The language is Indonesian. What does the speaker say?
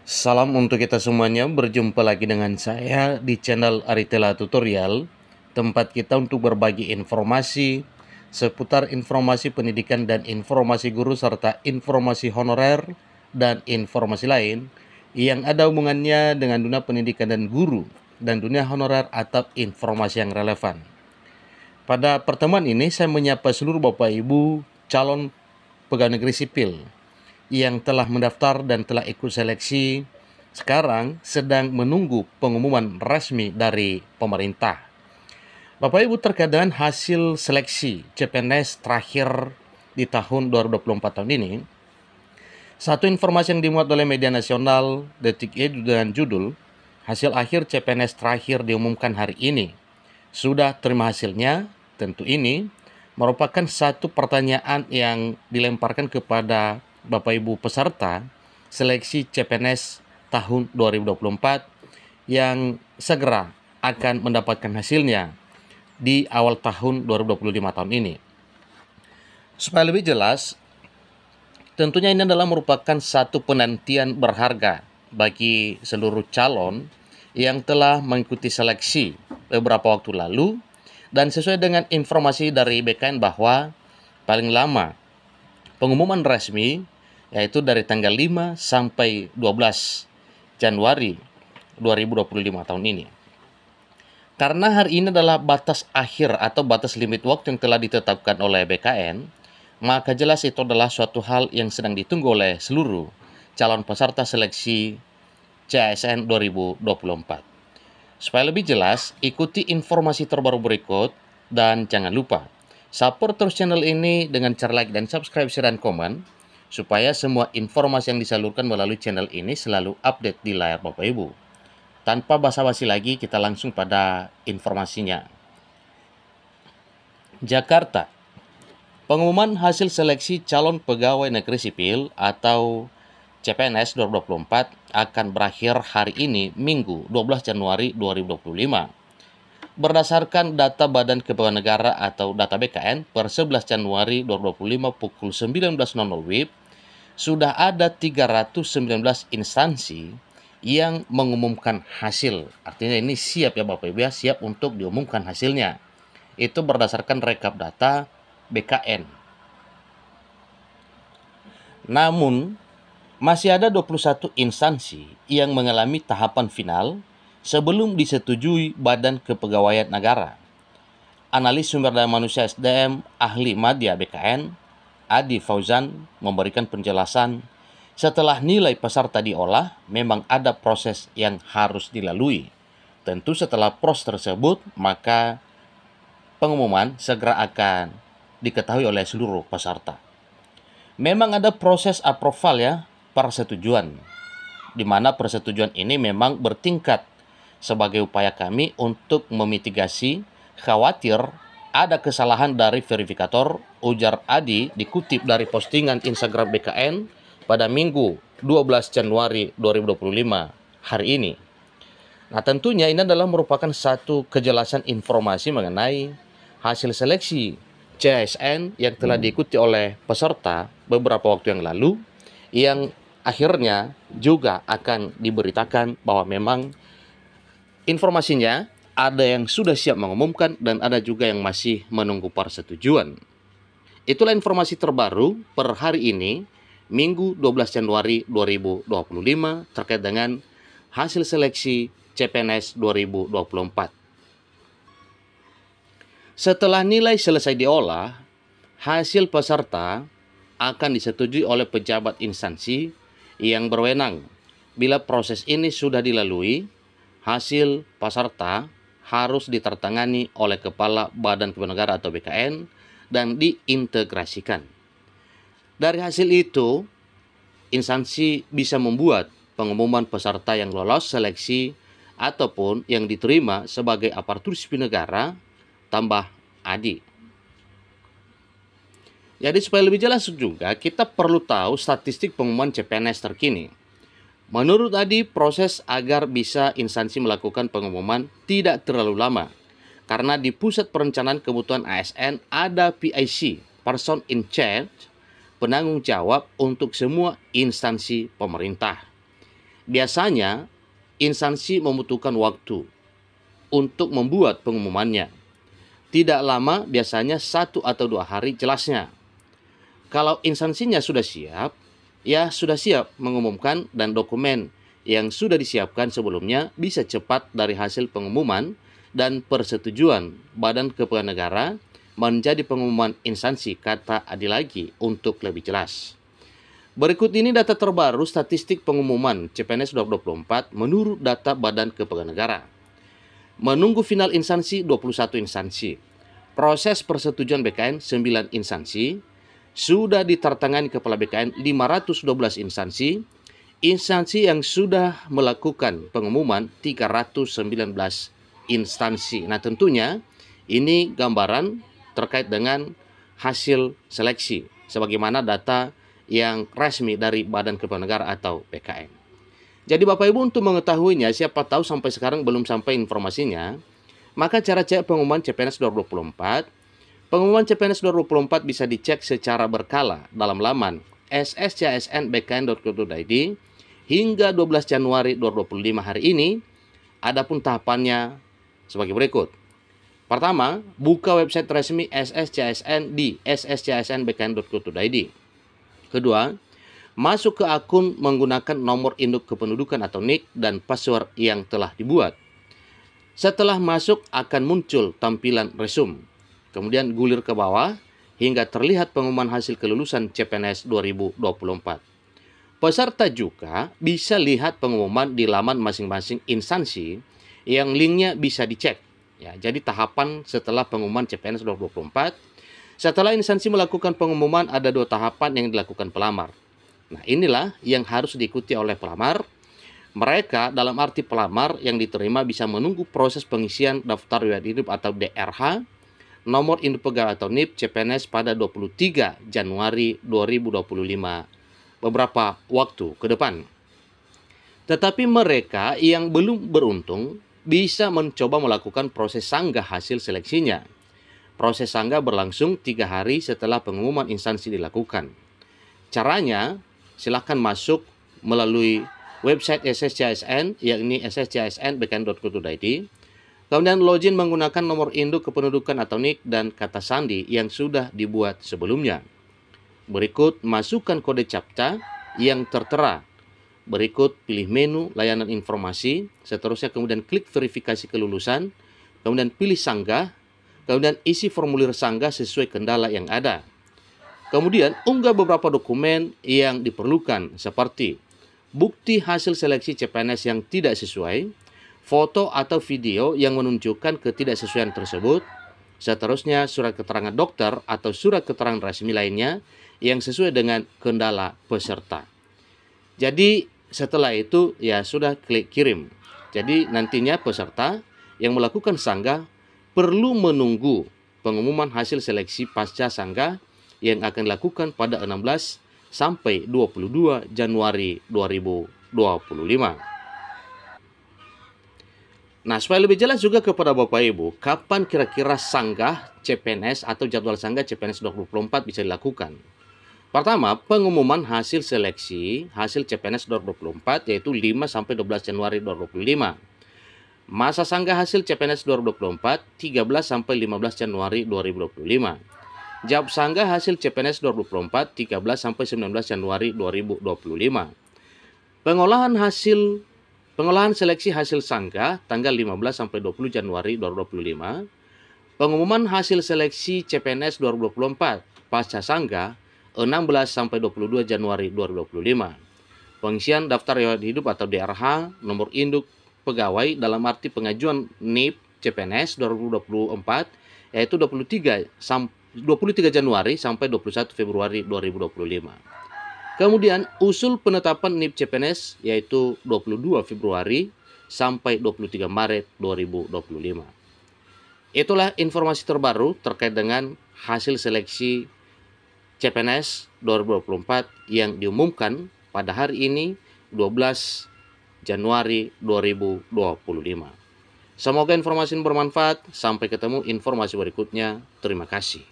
Salam untuk kita semuanya, berjumpa lagi dengan saya di channel Aritela Tutorial, tempat kita untuk berbagi informasi seputar informasi pendidikan dan informasi guru serta informasi honorer dan informasi lain yang ada hubungannya dengan dunia pendidikan dan guru dan dunia honorer atau informasi yang relevan. Pada pertemuan ini saya menyapa seluruh Bapak Ibu calon pegawai negeri sipil yang telah mendaftar dan telah ikut seleksi, sekarang sedang menunggu pengumuman resmi dari pemerintah. Bapak Ibu, terkait dengan hasil seleksi CPNS terakhir di tahun 2024 tahun ini, satu informasi yang dimuat oleh media nasional Detik.id dengan judul "Hasil akhir CPNS terakhir diumumkan hari ini. Sudah terima hasilnya?" Tentu ini merupakan satu pertanyaan yang dilemparkan kepada Bapak Ibu peserta seleksi CPNS tahun 2024 yang segera akan mendapatkan hasilnya di awal tahun 2025 tahun ini. Supaya lebih jelas, tentunya ini adalah merupakan satu penantian berharga bagi seluruh calon yang telah mengikuti seleksi beberapa waktu lalu, dan sesuai dengan informasi dari BKN bahwa paling lama pengumuman resmi yaitu dari tanggal 5 sampai 12 Januari 2025 tahun ini. Karena hari ini adalah batas akhir atau batas limit waktu yang telah ditetapkan oleh BKN, maka jelas itu adalah suatu hal yang sedang ditunggu oleh seluruh calon peserta seleksi CASN 2024. Supaya lebih jelas, ikuti informasi terbaru berikut dan jangan lupa support terus channel ini dengan cara like dan subscribe, share, dan komen supaya semua informasi yang disalurkan melalui channel ini selalu update di layar Bapak Ibu. Tanpa basa-basi lagi, kita langsung pada informasinya. Jakarta. Pengumuman hasil seleksi calon pegawai negeri sipil atau CPNS 2024 akan berakhir hari ini, Minggu 12 Januari 2025. Berdasarkan data Badan Kepegawaian Negara atau data BKN per 11 Januari 2025 pukul 19.00 WIB, sudah ada 319 instansi yang mengumumkan hasil. Artinya ini siap ya Bapak Ibu ya, siap untuk diumumkan hasilnya. Itu berdasarkan rekap data BKN. Namun, masih ada 21 instansi yang mengalami tahapan final sebelum disetujui Badan Kepegawaian Negara. Analis sumber daya manusia SDM ahli Madya BKN, Adi Fauzan, memberikan penjelasan setelah nilai peserta diolah, memang ada proses yang harus dilalui. Tentu setelah proses tersebut, maka pengumuman segera akan diketahui oleh seluruh peserta. Memang ada proses approval ya, persetujuan, di mana persetujuan ini memang bertingkat sebagai upaya kami untuk memitigasi khawatir ada kesalahan dari verifikator, ujar Adi dikutip dari postingan Instagram BKN pada Minggu 12 Januari 2025 hari ini. Nah, tentunya ini adalah merupakan satu kejelasan informasi mengenai hasil seleksi CASN yang telah diikuti oleh peserta beberapa waktu yang lalu, yang akhirnya juga akan diberitakan bahwa memang informasinya ada yang sudah siap mengumumkan dan ada juga yang masih menunggu persetujuan. Itulah informasi terbaru per hari ini, Minggu 12 Januari 2025 terkait dengan hasil seleksi CPNS 2024. Setelah nilai selesai diolah, hasil peserta akan disetujui oleh pejabat instansi yang berwenang. Bila proses ini sudah dilalui, hasil peserta harus ditertangani oleh Kepala Badan Kepegawaian Negara atau BKN dan diintegrasikan. Dari hasil itu, instansi bisa membuat pengumuman peserta yang lolos seleksi ataupun yang diterima sebagai aparatur sipil negara, tambah Adi. Jadi supaya lebih jelas juga, kita perlu tahu statistik pengumuman CPNS terkini. Menurut Adi, proses agar bisa instansi melakukan pengumuman tidak terlalu lama. Karena di Pusat Perencanaan Kebutuhan ASN ada PIC, Person in Charge, penanggung jawab untuk semua instansi pemerintah. Biasanya, instansi membutuhkan waktu untuk membuat pengumumannya. Tidak lama, biasanya 1 atau 2 hari jelasnya. Kalau instansinya sudah siap, ya sudah siap mengumumkan, dan dokumen yang sudah disiapkan sebelumnya bisa cepat dari hasil pengumuman dan persetujuan Badan Kepegawaian Negara menjadi pengumuman instansi, kata Adilagi untuk lebih jelas. Berikut ini data terbaru statistik pengumuman CPNS 2024 menurut data Badan Kepegawaian Negara. Menunggu final instansi 21 instansi. Proses persetujuan BKN 9 instansi. Sudah ditandatangani Kepala BKN 512 instansi. Instansi yang sudah melakukan pengumuman 319 instansi. Nah, tentunya ini gambaran terkait dengan hasil seleksi sebagaimana data yang resmi dari Badan Kepegawaian Negara atau BKN. Jadi Bapak Ibu, untuk mengetahuinya, siapa tahu sampai sekarang belum sampai informasinya, maka cara cek pengumuman CPNS 2024. Pengumuman CPNS 2024 bisa dicek secara berkala dalam laman sscsnbkn.go.id hingga 12 Januari 2025 hari ini. Adapun tahapannya sebagai berikut. Pertama, buka website resmi SSCSN di sscsnbkn.go.id. Kedua, masuk ke akun menggunakan nomor induk kependudukan atau NIK dan password yang telah dibuat. Setelah masuk akan muncul tampilan resume. Kemudian gulir ke bawah hingga terlihat pengumuman hasil kelulusan CPNS 2024. Peserta juga bisa lihat pengumuman di laman masing-masing instansi yang linknya bisa dicek. Ya, jadi tahapan setelah pengumuman CPNS 2024. Setelah instansi melakukan pengumuman, ada 2 tahapan yang dilakukan pelamar. Nah, inilah yang harus diikuti oleh pelamar. Mereka dalam arti pelamar yang diterima bisa menunggu proses pengisian daftar riwayat hidup atau DRH, nomor induk pegawai atau NIP CPNS pada 23 Januari 2025, beberapa waktu ke depan. Tetapi mereka yang belum beruntung bisa mencoba melakukan proses sanggah hasil seleksinya. Proses sanggah berlangsung 3 hari setelah pengumuman instansi dilakukan. Caranya, silakan masuk melalui website SSCSN, yakni sscsnbkn.go.id. Kemudian login menggunakan nomor induk kependudukan atau NIK dan kata sandi yang sudah dibuat sebelumnya. Berikut masukkan kode CAPTCHA yang tertera. Berikut pilih menu layanan informasi, seterusnya kemudian klik verifikasi kelulusan, kemudian pilih sanggah, kemudian isi formulir sanggah sesuai kendala yang ada. Kemudian unggah beberapa dokumen yang diperlukan seperti bukti hasil seleksi CPNS yang tidak sesuai, foto atau video yang menunjukkan ketidaksesuaian tersebut, seterusnya surat keterangan dokter atau surat keterangan resmi lainnya yang sesuai dengan kendala peserta. Jadi setelah itu ya sudah klik kirim. Jadi nantinya peserta yang melakukan sanggah perlu menunggu pengumuman hasil seleksi pasca sanggah yang akan dilakukan pada 16 sampai 22 Januari 2025. Nah, supaya lebih jelas juga kepada Bapak Ibu, kapan kira-kira sanggah CPNS atau jadwal sanggah CPNS 2024 bisa dilakukan? Pertama, pengumuman hasil seleksi hasil CPNS 2024 yaitu 5 sampai 12 Januari 2025. Masa sanggah hasil CPNS 2024 13 sampai 15 Januari 2025. Jawab sanggah hasil CPNS 2024 13 sampai 19 Januari 2025. Pengolahan seleksi hasil sanggah tanggal 15 sampai 20 Januari 2025. Pengumuman hasil seleksi CPNS 2024 pasca sanggah 16 sampai 22 Januari 2025. Pengisian daftar riwayat hidup atau DRH, nomor induk pegawai dalam arti pengajuan NIP CPNS 2024 yaitu 23 Januari sampai 21 Februari 2025. Kemudian usul penetapan NIP CPNS yaitu 22 Februari sampai 23 Maret 2025. Itulah informasi terbaru terkait dengan hasil seleksi CPNS 2024 yang diumumkan pada hari ini 12 Januari 2025. Semoga informasi ini bermanfaat. Sampai ketemu informasi berikutnya. Terima kasih.